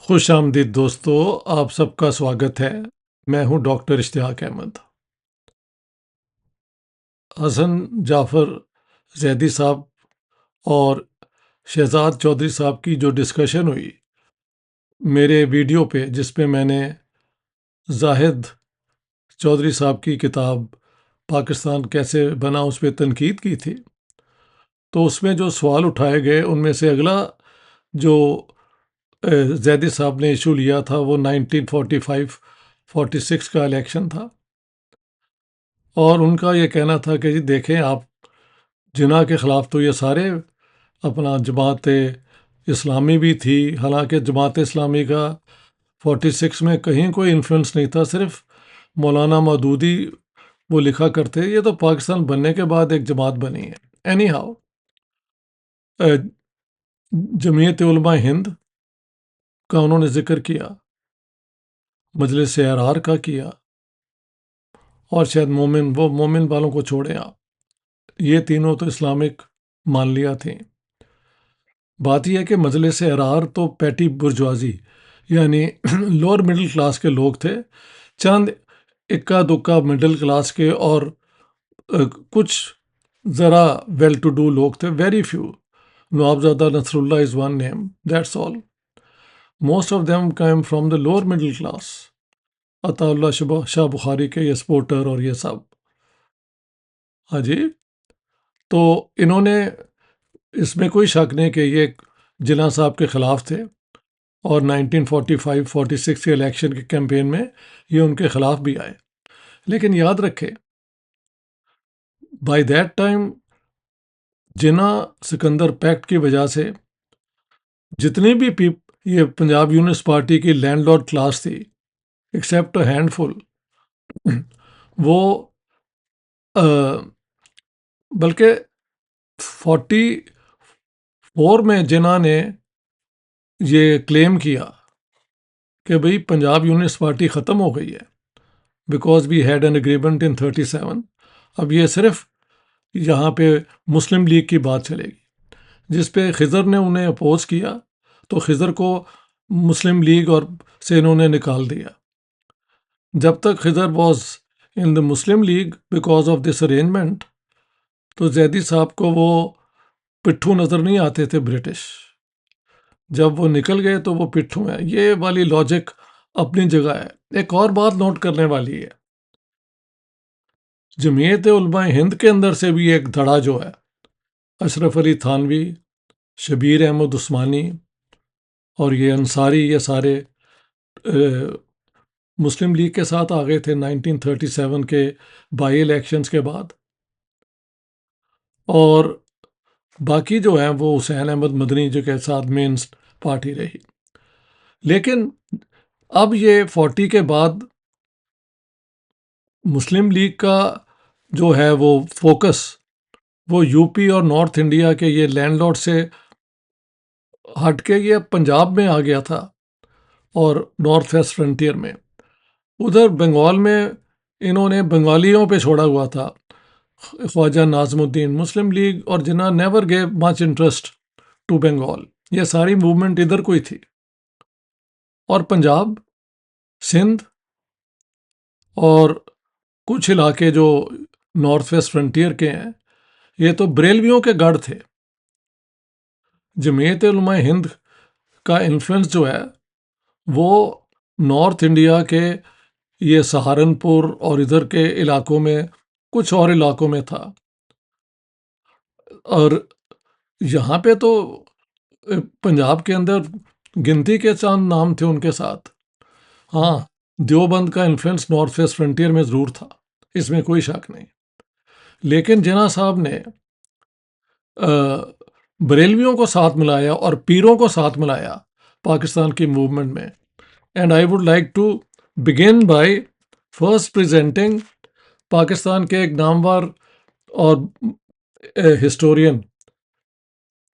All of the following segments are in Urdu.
خوش آمدید دوستو، آپ سب کا سواگت ہے۔ میں ہوں ڈاکٹر اشتیاق احمد۔ حسن جعفر زیدی صاحب اور شہزاد چودھری صاحب کی جو ڈسکشن ہوئی میرے ویڈیو پہ، جس پہ میں نے زاہد چودھری صاحب کی کتاب پاکستان کیسے بنا اس پہ تنقید کی تھی، تو اس میں جو سوال اٹھائے گئے ان میں سے اگلا جو زیدی صاحب نے ایشو لیا تھا وہ 1945-46 کا الیکشن تھا، اور ان کا یہ کہنا تھا کہ جی دیکھیں آپ، جناح کے خلاف تو یہ سارے اپنا جماعت اسلامی بھی تھی، حالانکہ جماعت اسلامی کا 46 میں کہیں کوئی انفلوئنس نہیں تھا، صرف مولانا مودودی وہ لکھا کرتے، یہ تو پاکستان بننے کے بعد ایک جماعت بنی ہے۔ اینی ہاؤ، جمعیت علماء ہند کا انہوں نے ذکر کیا، مجلس احرار کا کیا، اور شاید مومن والوں کو چھوڑیں آپ، یہ تینوں تو اسلامک مان لیا تھیں۔ بات یہ ہے کہ مجلس احرار تو پیٹی برجوازی یعنی لوور مڈل کلاس کے لوگ تھے، چند اکا دکا مڈل کلاس کے اور کچھ ذرا ویل ٹو ڈو لوگ تھے، very few. نوابزادہ Nasr Allah is one name, that's all. Most of them came from the lower middle class, عطا اللہ شاہ بخاری کے یہ سپورٹر اور یہ سب۔ ہاں جی، تو انہوں نے، اس میں کوئی شک نہیں کہ یہ جناح صاحب کے خلاف تھے، اور 1945-46 کے الیکشن کے کیمپین میں یہ ان کے خلاف بھی آئے۔ لیکن یاد رکھے، by that time Jinnah Sikandar packet کی وجہ سے جتنی بھی یہ پنجاب یونس پارٹی کی لینڈ لارڈ کلاس تھی، ایکسیپٹ اے ہینڈ فل، وہ بلکہ 44 میں جناح نے یہ کلیم کیا کہ بھئی پنجاب یونس پارٹی ختم ہو گئی ہے، because we had an agreement in 37۔ اب یہ صرف یہاں پہ مسلم لیگ کی بات چلے گی، جس پہ خضر نے انہیں اپوز کیا، تو خضر کو مسلم لیگ اور سے انہوں نے نکال دیا۔ جب تک Khizar was in the Muslim League because of this arrangement, تو زیدی صاحب کو وہ پٹھو نظر نہیں آتے تھے برٹش، جب وہ نکل گئے تو وہ پٹھو ہیں۔ یہ والی لاجک اپنی جگہ ہے۔ ایک اور بات نوٹ کرنے والی ہے، جمعیت علماء ہند کے اندر سے بھی ایک دھڑا جو ہے، اشرف علی تھانوی، شبیر احمد عثمانی اور یہ انصاری، یہ سارے مسلم لیگ کے ساتھ آ گئے تھے 1937 کے بائی الیکشنز کے بعد، اور باقی جو ہیں وہ حسین احمد مدنی جو کے ساتھ مین پارٹی رہی۔ لیکن اب یہ 40 کے بعد مسلم لیگ کا جو ہے وہ فوکس، وہ یو پی اور نارتھ انڈیا کے یہ لینڈ لارڈ سے ہٹ کے یہ پنجاب میں آ گیا تھا، اور نارتھ ویسٹ فرنٹیئر میں، ادھر بنگال میں انہوں نے بنگالیوں پہ چھوڑا ہوا تھا، خواجہ ناظم الدین۔ مسلم لیگ اور Jinnah never gave much interest to Bengal, یہ ساری موومنٹ ادھر کوئی تھی۔ اور پنجاب، سندھ اور کچھ علاقے جو نارتھ ویسٹ فرنٹیئر کے ہیں، یہ تو بریلویوں کے گڑھ تھے۔ جمعیت علماء ہند کا انفلوئنس جو ہے وہ نارتھ انڈیا کے یہ سہارنپور اور ادھر کے علاقوں میں، کچھ اور علاقوں میں تھا، اور یہاں پہ تو پنجاب کے اندر گنتی کے چند نام تھے ان کے ساتھ۔ ہاں، دیوبند کا انفلوئنس نارتھ ویسٹ فرنٹیئر میں ضرور تھا، اس میں کوئی شک نہیں۔ لیکن جناح صاحب نے بریلویوں کو ساتھ ملایا اور پیروں کو ساتھ ملایا پاکستان کی موومنٹ میں۔ And I would like to begin by first presenting Pakistan کے ایک نامور اور ہسٹورین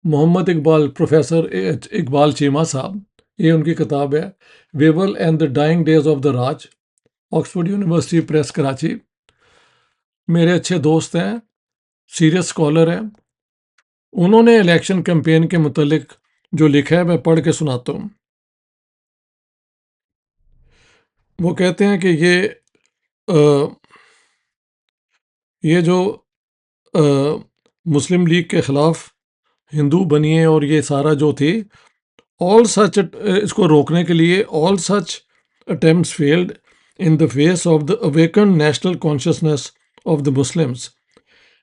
محمد اقبال، پروفیسر اقبال چیمہ صاحب، یہ ان کی کتاب ہے Wavell and the dying days of the Raj, Oxford University Press Karachi. میرے اچھے دوست ہیں، سیریس اسکالر ہیں، انہوں نے الیکشن کیمپین کے متعلق جو لکھا ہے میں پڑھ کے سناتا ہوں۔ وہ کہتے ہیں کہ یہ جو مسلم لیگ کے خلاف ہندو بنیے اور یہ سارا جو تھی all such اس کو روکنے کے لیے all such attempts failed in the face of the awakened national consciousness of the Muslims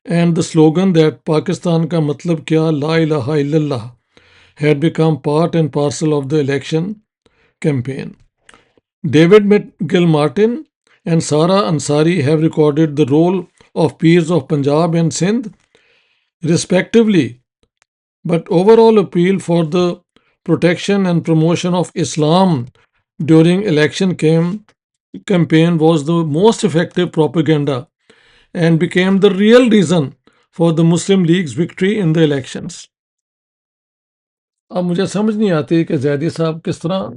and the slogan that Pakistan کا مطلب کیا لا الہ الا اللہ had become part and parcel of the election campaign. David McGill-Martin and Sara Ansari have recorded the role of peers of Punjab and Sindh respectively, but overall appeal for the protection and promotion of Islam during election campaign was the most effective propaganda and became the real reason for the Muslim League's victory in the elections. اب مجھے سمجھ نہیں آتی کہ زیدی صاحب کس طرح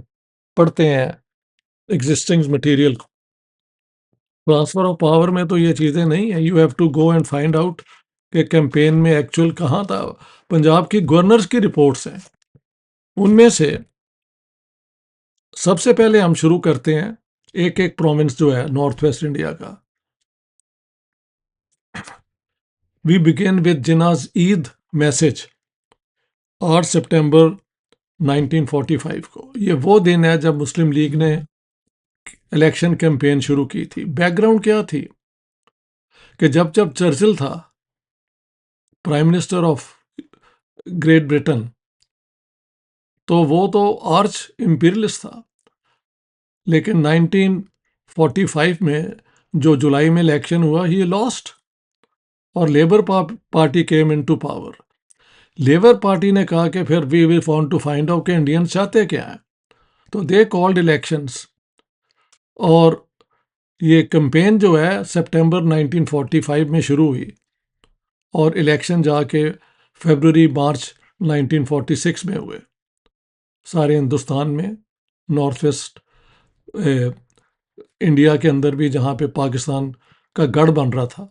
پڑھتے ہیں ایگزسٹنگ مٹیریل کو. ٹرانسفر آف پاور میں تو یہ چیزیں نہیں ہیں. You have to go and find out کہ کیمپین میں ایکچوئل کہاں تھا. پنجاب کی گورنرز کی رپورٹس ہیں, ان میں سے سب سے پہلے ہم شروع کرتے ہیں ایک ایک پروونس جو ہے نارتھ ویسٹ انڈیا کا. We begin with Jinnah's Eid message 8 September 1945 کو. یہ وہ دن ہے جب مسلم لیگ نے الیکشن کیمپین شروع کی تھی. بیک گراؤنڈ کیا تھی کہ جب چرچل تھا prime minister of Great Britain تو وہ تو آرچ امپیریلسٹ تھا, لیکن 1945 میں جو جولائی میں الیکشن ہوا ہی لاسٹ اور Labour Party came into power. Labour Party نے کہا کہ پھر we want to find out کہ انڈینس چاہتے کیا ہیں, تو دے کالڈ الیکشنز. اور یہ کمپین جو ہے سپٹمبر 1945 میں شروع ہوئی اور الیکشن جا کے فیبروری مارچ 1946 میں ہوئے سارے ہندوستان میں, نارتھ ویسٹ انڈیا کے اندر بھی جہاں پہ پاکستان کا گڑھ بن رہا تھا.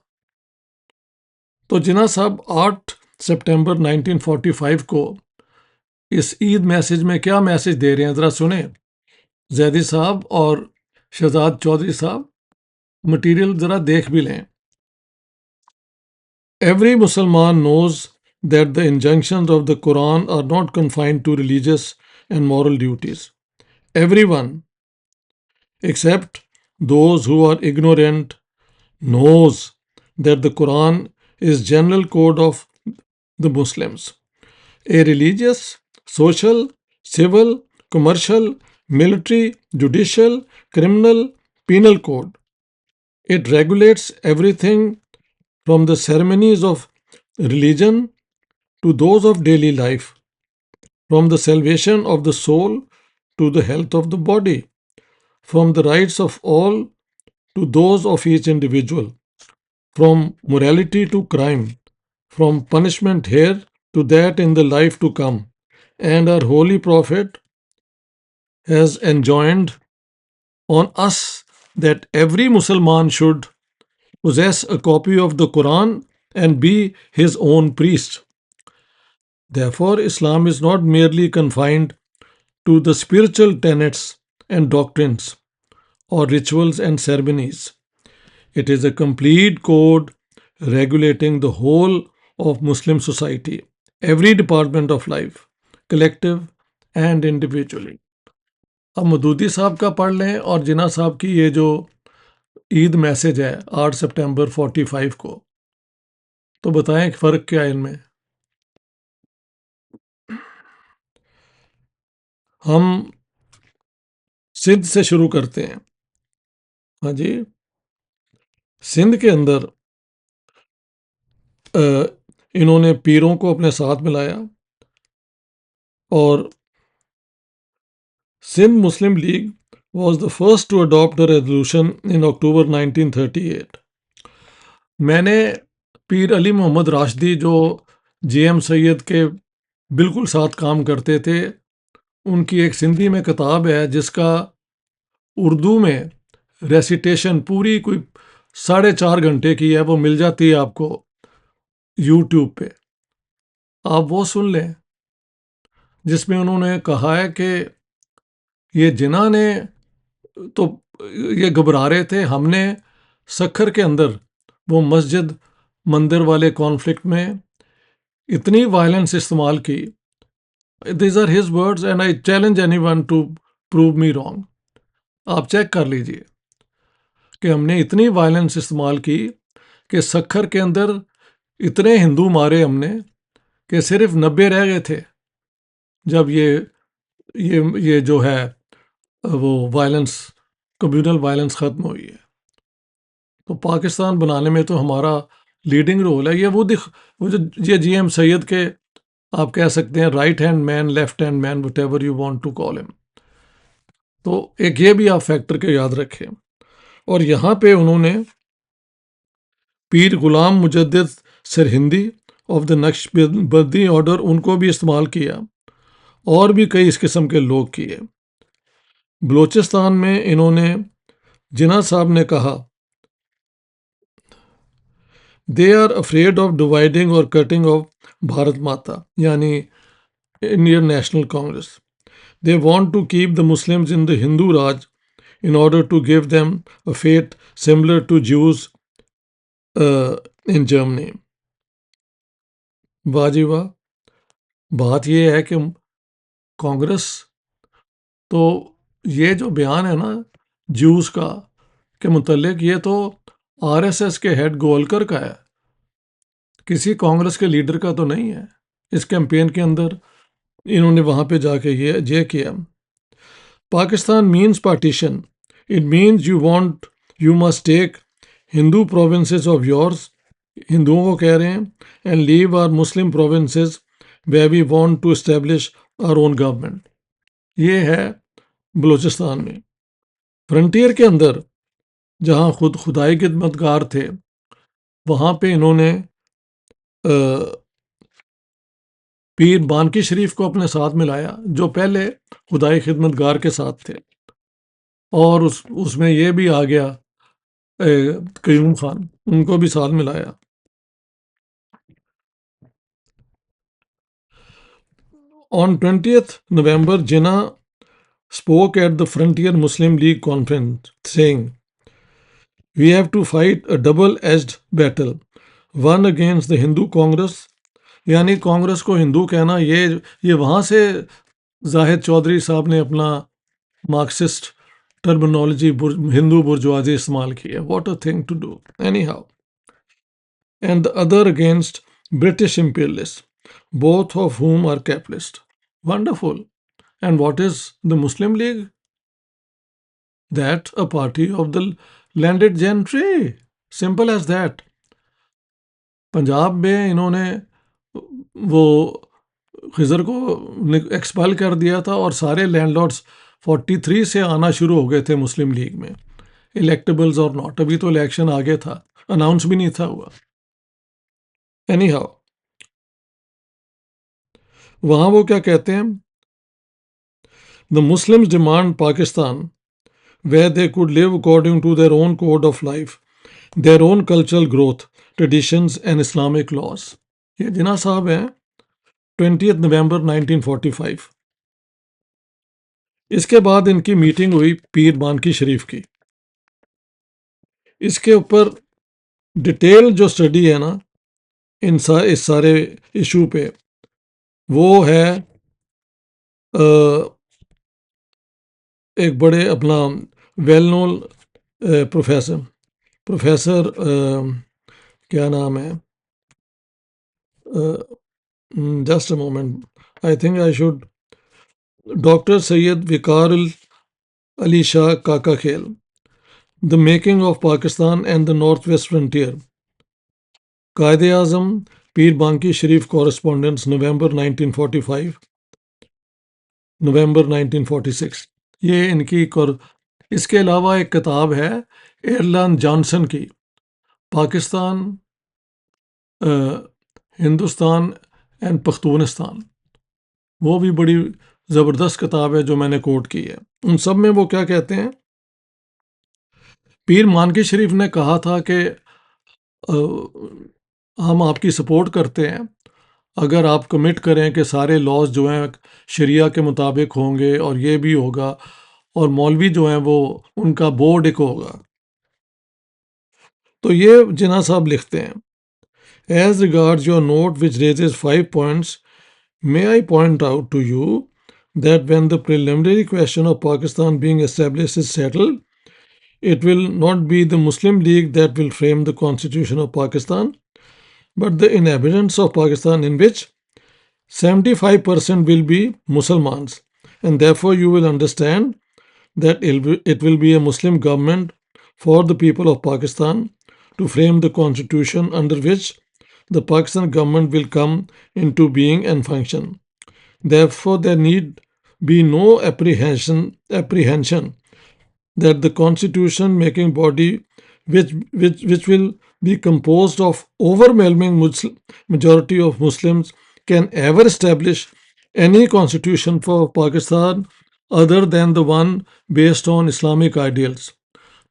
تو جناح صاحب 8 سپٹمبر 1945 کو اس عید میسج میں کیا میسج دے رہے ہیں ذرا سنیں. زیدی صاحب اور شہزاد چودھری صاحب مٹیریل ذرا دیکھ بھی لیں. Every Musliman knows that the injunctions of the Quran are not confined to religious and moral duties. Everyone, except those who are ignorant, knows that the Quran is general code of the Muslims, a religious, social, civil, commercial, military, judicial, criminal, penal code. It regulates everything from the ceremonies of religion to those of daily life, from the salvation of the soul to the health of the body, from the rights of all to those of each individual, from morality to crime, from punishment here to that in the life to come. And our holy prophet has enjoined on us that every Musliman should possess a copy of the Quran and be his own priest. Therefore, Islam is not merely confined to the spiritual tenets and doctrines or rituals and ceremonies. It is a complete code regulating the whole of Muslim society, every department of life, collective and individually. اب مودودی صاحب کا پڑھ لیں اور جناح صاحب کی یہ جو عید میسج ہے 8 سپٹمبر 45 کو, تو بتائیں فرق کیا ہے ان میں. ہم سندھ سے شروع کرتے ہیں. ہاں جی, سندھ کے اندر انہوں نے پیروں کو اپنے ساتھ ملایا اور سندھ مسلم league was the first to adopt a resolution in October 1938. میں نے پیر علی محمد راشدی جو جے ایم سید کے بالکل ساتھ کام کرتے تھے, ان کی ایک سندھی میں کتاب ہے جس کا اردو میں ریسیٹیشن پوری کوئی 4.5 گھنٹے کی ہے, وہ مل جاتی ہے آپ کو یوٹیوب پہ, آپ وہ سن لیں, جس میں انہوں نے کہا ہے کہ یہ جناح نے تو یہ گھبرا رہے تھے. ہم نے سکھر کے اندر وہ مسجد مندر والے کانفلکٹ میں اتنی وائلنس استعمال کی. These are his words and I challenge anyone to prove me wrong. آپ چیک کر لیجئے کہ ہم نے اتنی وائلنس استعمال کی کہ سکھر کے اندر اتنے ہندو مارے ہم نے کہ صرف 90 رہ گئے تھے جب یہ جو ہے وہ وائلنس کمیونل وائلنس ختم ہوئی ہے. تو پاکستان بنانے میں تو ہمارا لیڈنگ رول ہے. یہ جی ایم سید کے آپ کہہ سکتے ہیں right hand man, left hand man, whatever you want to call him. تو ایک یہ بھی آپ فیکٹر کے یاد رکھیں. اور یہاں پہ انہوں نے پیر غلام مجدد سرہندی آف دا نقش بدی آرڈر ان کو بھی استعمال کیا، اور بھی کئی اس قسم کے لوگ کیے. بلوچستان میں انہوں نے جناح صاحب نے کہا they are afraid of dividing اور کٹنگ آف بھارت ماتا یعنی Indian National Congress. They want to keep the Muslims in the Hindu Raj in order to give them a fate similar to Jews in Germany. واہ جی واہ. بات یہ ہے کہ کانگریس تو یہ جو بیان ہے نا جیوز کا کے متعلق، یہ تو آر ایس ایس کے ہیڈ گولکر کا ہے، کسی کانگریس کے لیڈر کا تو نہیں ہے. اس کیمپین کے اندر انہوں نے وہاں پہ جا کے یہ کیا. Pakistan means partition. It means you must take Hindu provinces of yours, ہندوؤں کو کہہ رہے ہیں, and leave our Muslim provinces where we want to establish our own government. یہ ہے بلوچستان میں. فرنٹیئر کے اندر جہاں خدائی خدمتگار تھے وہاں پہ انہوں نے پیر بانکی شریف کو اپنے ساتھ ملایا جو پہلے خدائی خدمتگار کے ساتھ تھے, اور اس میں یہ بھی آ گیا قیوم خان, ان کو بھی ساتھ ملایا. On 20th November, Jinnah spoke at the Frontier Muslim League conference saying, "We have to fight a double-edged battle, one against the Hindu Congress." یعنی کانگریس کو ہندو کہنا, یہ وہاں سے زاہد چودھری صاحب نے اپنا مارکسسٹ ٹرمنالوجی ہندو برجوازی استعمال کی ہے. What a thing to do anyhow. And the other against British imperialists, both of whom are capitalist. Wonderful. And what is the Muslim League? That a party of the landed gentry. Simple as that. Punjab میں انہوں نے وہ خضر کو ایکسپل کر دیا تھا اور سارے لینڈ لارڈس 43 سے آنا شروع ہو گئے تھے مسلم لیگ میں, الیکٹیبلز اور ناٹ. ابھی تو الیکشن آگے تھا, اناؤنس بھی نہیں تھا ہوا. اینی ہاؤ, وہاں وہ کیا کہتے ہیں, the Muslims demand Pakistan where they could live according to their own code of life, their own cultural growth, traditions and Islamic laws. یہ جناح صاحب ہیں 20 نومبر 1945. اس کے بعد ان کی میٹنگ ہوئی پیر بانکی شریف کی. اس کے اوپر ڈیٹیل جو اسٹڈی ہے نا اس سارے ایشو پہ, وہ ہے ایک بڑے اپنا ویل نون پروفیسر کیا نام ہے, just a moment, I think I should, doctor Syed Waqar Ali Shah Kaka Khel, the making of Pakistan and the north west frontier, Quaid Azam Pir بانکی Sharif correspondence نومبر 1945 نومبر 1946. یہ ان کی اس کے علاوہ ایک کتاب ہے ایرلان جانسن کی, پاکستان ہندوستان اینڈ پختونستان. وہ بھی بڑی زبردست کتاب ہے جو میں نے کوٹ کی ہے. ان سب میں وہ کیا کہتے ہیں, پیر مانکی شریف نے کہا تھا کہ ہم آپ کی سپورٹ کرتے ہیں اگر آپ کمٹ کریں کہ سارے لاز جو ہیں شریعہ کے مطابق ہوں گے اور یہ بھی ہوگا, اور مولوی جو ہیں وہ ان کا بورڈ ایک ہوگا. تو یہ جناح صاحب لکھتے ہیں: As regards your note, which raises 5 points, may I point out to you that when the preliminary question of Pakistan being established is settled, it will not be the Muslim League that will frame the constitution of Pakistan, but the inhabitants of Pakistan, in which 75% will be Muslims, and therefore you will understand that it will be a Muslim government for the people of Pakistan to frame the constitution under which the Pakistan government will come into being and function. Therefore, there need be no apprehension that the constitution making body, which will be composed of overwhelming majority of Muslims, can ever establish any constitution for Pakistan other than the one based on Islamic ideals.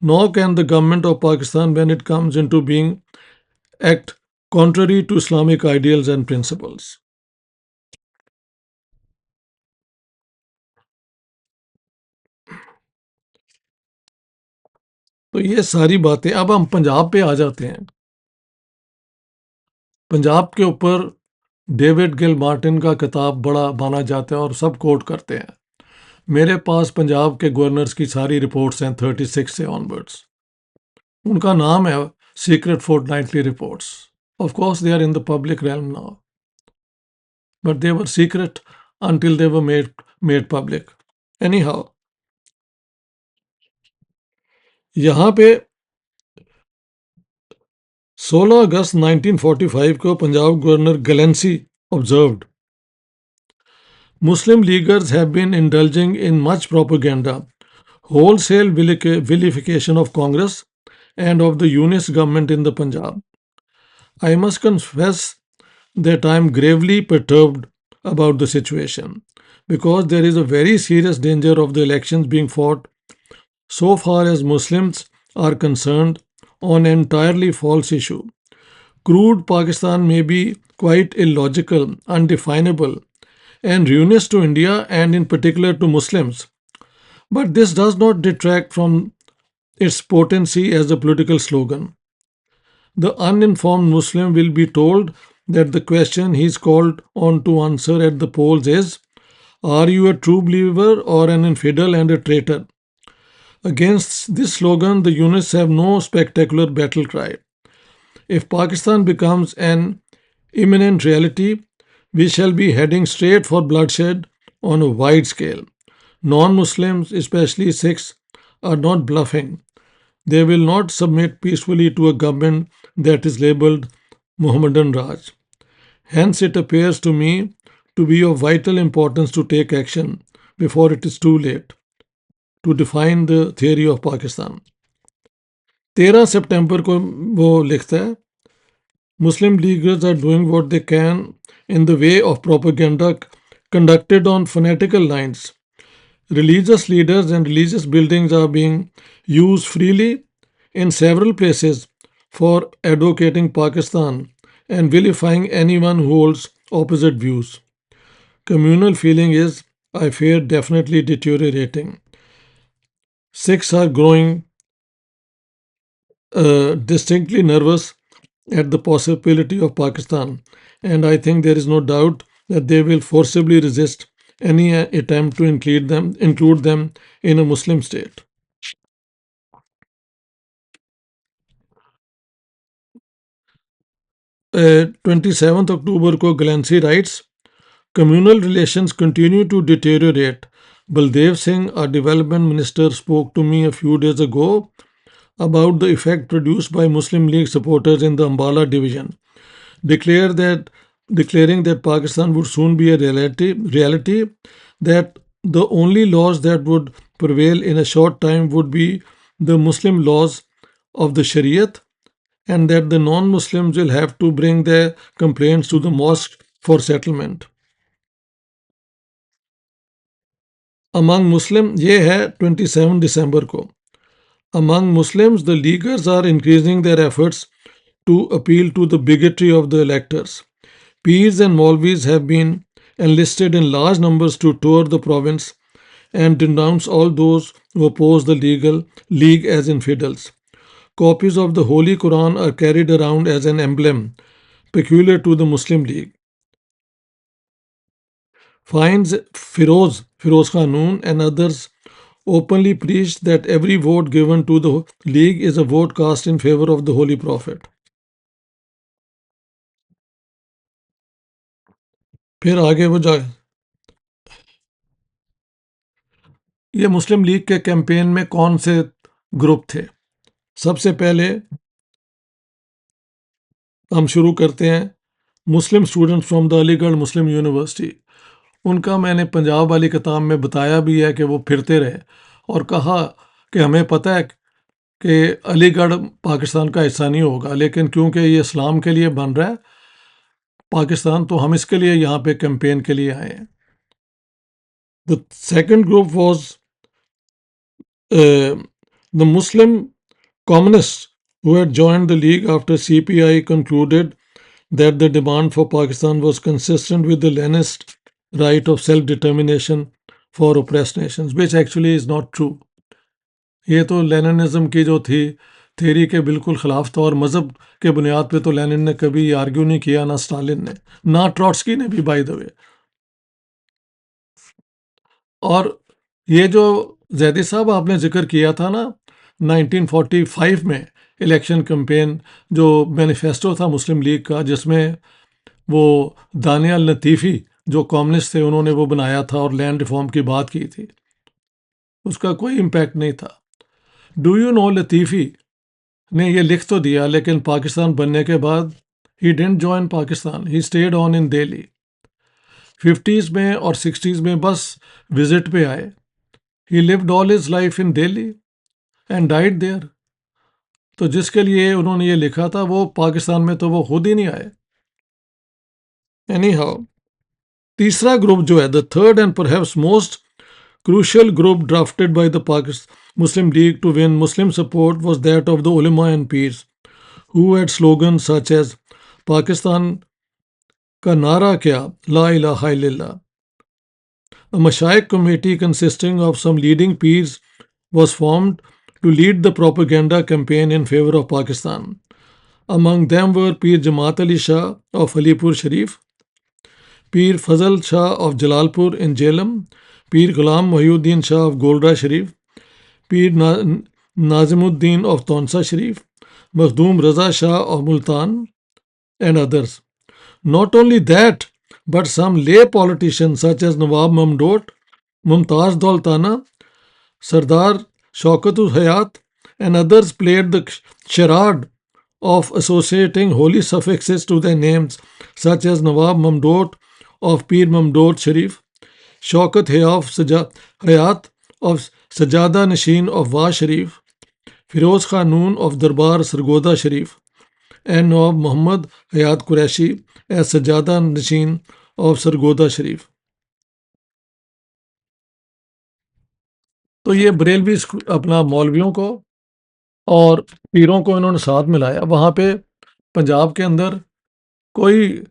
Nor can the government of Pakistan, when it comes into being, act contrary to Islamic ideals and principles. تو یہ ساری باتیں. اب ہم پنجاب پہ آ جاتے ہیں. پنجاب کے اوپر ڈیوڈ گل مارٹن کا کتاب بڑا مانا جاتا ہے اور سب کوٹ کرتے ہیں. میرے پاس پنجاب کے گورنرز کی ساری رپورٹس ہیں 36 سے آنورڈس. ان کا نام ہے secret fortnightly reports. Of course they are in the public realm now, but they were secret until they were made public. Anyhow, یہاں پہ 16 اگست 1945 کو Punjab governor Glancy observed, Muslim leaguers have been indulging in much propaganda, wholesale vilification of Congress and of the unionist government in the Punjab. I must confess that I am gravely perturbed about the situation, because there is a very serious danger of the elections being fought, so far as Muslims are concerned, on an entirely false issue. Crude Pakistan may be quite illogical, undefinable, and ruinous to India and in particular to Muslims, but this does not detract from its potency as a political slogan. The uninformed Muslim will be told that the question he is called on to answer at the polls is, are you a true believer or an infidel and a traitor? Against this slogan, the unionists have no spectacular battle cry. If Pakistan becomes an imminent reality, we shall be heading straight for bloodshed on a wide scale. Non-Muslims, especially Sikhs, are not bluffing. They will not submit peacefully to a government that is labelled Mohammedan Raj. Hence, it appears to me to be of vital importance to take action before it is too late to define the theory of Pakistan. 13 September کو وہ لکھتا ہے, Muslim leaguers are doing what they can in the way of propaganda conducted on fanatical lines. Religious leaders and religious buildings are being used freely in several places for advocating Pakistan and vilifying anyone who holds opposite views. Communal feeling is, I fear, definitely deteriorating. Sikhs are growing distinctly nervous at the possibility of Pakistan, and I think there is no doubt that they will forcibly resist any attempt to include them in a Muslim state. 27th October ko Glancy writes, communal relations continue to deteriorate. Baldev Singh, our development minister, spoke to me a few days ago about the effect produced by Muslim League supporters in the Ambala division, declaring that Pakistan would soon be a reality, that the only laws that would prevail in a short time would be the Muslim laws of the Shariat, and that the non-Muslims will have to bring their complaints to the mosque for settlement. Among Muslims, یہ ہے 27 December کو. Among Muslims, the Leaguers are increasing their efforts to appeal to the bigotry of the electors. Peers and Maulvis have been enlisted in large numbers to tour the province and denounce all those who oppose the league as infidels. Copies of the Holy Quran are carried around as an emblem peculiar to the Muslim League. Finds Firoz Khanun, and others openly preached that every vote given to the League is a vote cast in favor of the Holy Prophet. پھر آگے وہ جا یہ مسلم لیگ کے کیمپین میں کون سے گروپ تھے؟ سب سے پہلے ہم شروع کرتے ہیں مسلم اسٹوڈنٹ فرام دا علی گڑھ مسلم یونیورسٹی. ان کا میں نے پنجاب والی کتاب میں بتایا بھی ہے کہ وہ پھرتے رہے اور کہا کہ ہمیں پتہ ہے کہ علی گڑھ پاکستان کا حصہ نہیں ہوگا، لیکن کیونکہ یہ اسلام کے لیے بن رہا ہے پاکستان، تو ہم اس کے لیے یہاں پہ کیمپین کے لیے آئے ہیں. The second group was the Muslim communists who had joined the league after CPI concluded that the demand for Pakistan was consistent with the Leninist right of self-determination for oppressed nations, which actually is not true. یہ تو لیننزم کی جو تھی تھیری کے بالکل خلاف تھا، اور مذہب کے بنیاد پہ تو لینن نے کبھی آرگیو نہیں کیا، نہ اسٹالن نے، نہ ٹروٹسکی نے بھی، بائی دا وے. اور یہ جو زیدی صاحب آپ نے ذکر کیا تھا نا 1945 میں الیکشن کمپین، جو مینیفیسٹو تھا مسلم لیگ کا، جس میں وہ دانیال لطیفی جو کامسٹ تھے انہوں نے وہ بنایا تھا اور لینڈ ریفارم کی بات کی تھی، اس کا کوئی امپیکٹ نہیں تھا. ڈو یو نو لطیفی نے یہ لکھ تو دیا، لیکن پاکستان بننے کے بعد ہی didn't join Pakistan, he stayed on in Delhi. 50s میں اور 60s میں بس وزٹ پہ آئے. He lived all his life in Delhi and died there. تو جس کے لیے انہوں نے یہ لکھا تھا وہ پاکستان میں تو وہ خود ہی نہیں آئے. اینی ہاؤ، تیسرا گروپ جو ہے، the third and perhaps most crucial group drafted by the Muslim League to win Muslim support was that of the ulama and peers, who had slogans such as Pakistan ka nara kya, La ilaha illallah. A Mashaikh committee consisting of some leading peers was formed to lead the propaganda campaign in favor of Pakistan. Among them were Peer Jamaat Ali Shah of Alipur Sharif, Peer Fazal Shah of Jalalpur in Jhelum, Peer Ghulam Muhyiddin Shah of Golda Sharif, Peer Nazimuddin of Taunsa Sharif, Makhdoom Raza Shah of Multan, and others. Not only that, but some lay politicians such as Nawab Mamdot, Mumtaz Daultana, Sardar Shaukatul Hayat, and others played the charade of associating holy suffixes to their names, such as Nawab Mamdot of Peer Mamdot Sharif, Shaukat Hayat of Sajada Nasheen of Wa Sharif, Firoz Khanun of Darbar Sargoda Sharif, and Nawab Muhammad Hayat Qureshi as Sajada Nasheen of Sargoda Sharif. تو یہ بریلوی اپنا مولویوں کو اور پیروں کو انہوں نے ساتھ ملایا. وہاں پہ پنجاب کے اندر کوئی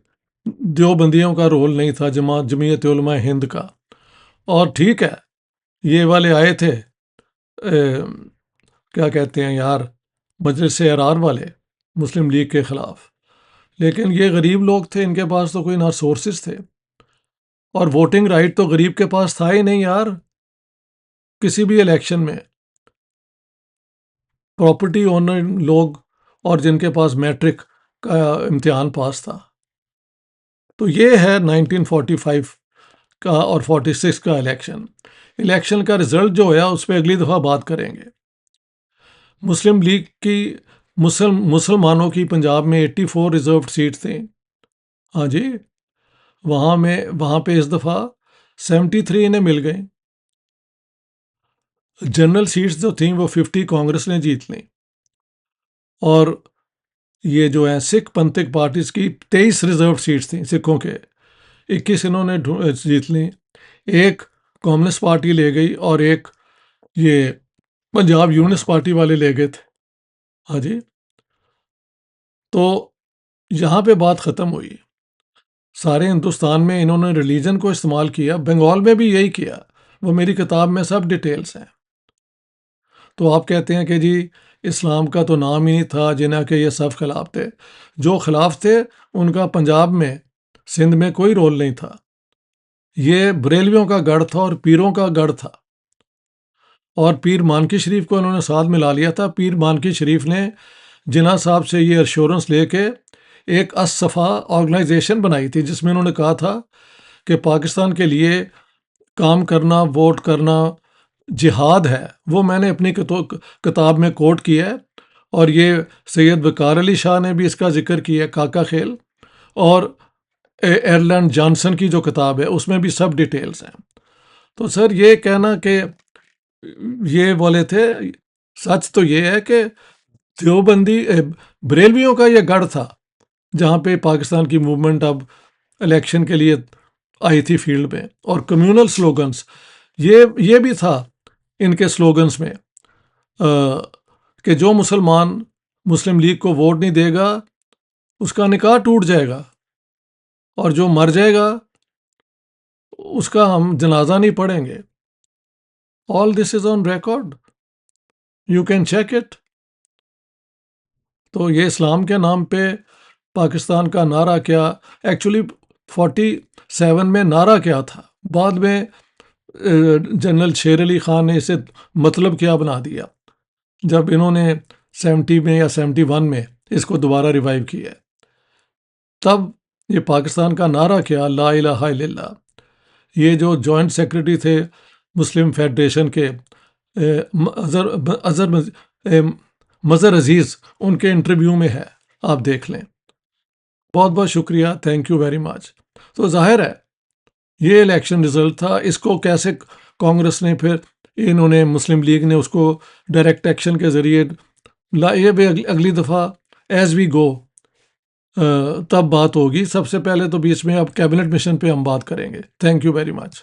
دیوبندیوں کا رول نہیں تھا، جمعیت علماء ہند کا. اور ٹھیک ہے یہ والے آئے تھے کیا کہتے ہیں یار، مجلس ارار والے مسلم لیگ کے خلاف، لیکن یہ غریب لوگ تھے، ان کے پاس تو کوئی نہ سورسز تھے، اور ووٹنگ رائٹ تو غریب کے پاس تھا ہی نہیں یار. کسی بھی الیکشن میں پراپرٹی اونر لوگ اور جن کے پاس میٹرک کا امتحان پاس تھا. تو یہ ہے 1945 کا اور 46 کا الیکشن کا رزلٹ جو ہے اس پہ اگلی دفعہ بات کریں گے. مسلم لیگ کی مسلمانوں کی پنجاب میں 84 ریزروڈ سیٹ تھیں. ہاں جی، وہاں پہ اس دفعہ 73 انہیں مل گئیں. جنرل سیٹس جو تھیں وہ 50 کانگریس نے جیت لیں، اور یہ جو ہے سکھ پنتھک پارٹیز کی 23 ریزرو سیٹس تھیں سکھوں کے، 21 انہوں نے جیت لیں. ایک کمیونسٹ پارٹی لے گئی اور ایک یہ پنجاب یونس پارٹی والے لے گئے تھے. ہاں جی، تو یہاں پہ بات ختم ہوئی. سارے ہندوستان میں انہوں نے ریلیجن کو استعمال کیا، بنگال میں بھی یہی کیا. وہ میری کتاب میں سب ڈیٹیلز ہیں۔ تو آپ کہتے ہیں کہ جی اسلام کا تو نام ہی نہیں تھا، جنہیں کہ یہ سب خلاف تھے۔ جو خلاف تھے ان کا پنجاب میں، سندھ میں کوئی رول نہیں تھا۔ یہ بریلویوں کا گڑھ تھا اور پیروں کا گڑھ تھا، اور پیر مانکی شریف کو انہوں نے ساتھ ملا لیا تھا۔ پیر مانکی شریف نے جناح صاحب سے یہ ایشورنس لے کے ایک الصفا آرگنائزیشن بنائی تھی، جس میں انہوں نے کہا تھا کہ پاکستان کے لیے کام کرنا، ووٹ کرنا جہاد ہے۔ وہ میں نے اپنی کتاب میں کوٹ کیا ہے، اور یہ سید وقار علی شاہ نے بھی اس کا ذکر کیا ہے، کاکا خیل، اور ایرلینڈ جانسن کی جو کتاب ہے اس میں بھی سب ڈیٹیلز ہیں۔ تو سر یہ کہنا کہ یہ بولے تھے، سچ تو یہ ہے کہ دیوبندی بریلویوں کا یہ گڑھ تھا، جہاں پہ پاکستان کی موومنٹ اب الیکشن کے لیے آئی تھی فیلڈ میں، اور کمیونل سلوگنز یہ بھی تھا ان کے سلوگنز میں کہ جو مسلمان مسلم لیگ کو ووٹ نہیں دے گا اس کا نکاح ٹوٹ جائے گا، اور جو مر جائے گا اس کا ہم جنازہ نہیں پڑھیں گے۔ All this is on record, you can check it. تو یہ اسلام کے نام پہ پاکستان کا نعرہ کیا، ایکچولی 47 میں نعرہ کیا تھا، بعد میں جنرل شیر علی خان نے اسے مطلب کیا بنا دیا، جب انہوں نے 70 میں یا 71 میں اس کو دوبارہ ریوائیو کیا، تب یہ پاکستان کا نعرہ کیا، لا الہ الا اللہ۔ یہ جو جوائنٹ سیکرٹری تھے مسلم فیڈریشن کے مظہر عزیز، ان کے انٹرویو میں ہے، آپ دیکھ لیں۔ بہت بہت شکریہ، تھینک یو ویری مچ۔ تو ظاہر ہے یہ الیکشن رزلٹ تھا، اس کو کیسے کانگریس نے پھر انہوں نے مسلم لیگ نے اس کو ڈائریکٹ ایکشن کے ذریعے یہ بھی اگلی دفعہ ایز وی گو تب بات ہوگی۔ سب سے پہلے تو بیچ میں اب کیبنٹ مشن پہ ہم بات کریں گے۔ Thank you very much.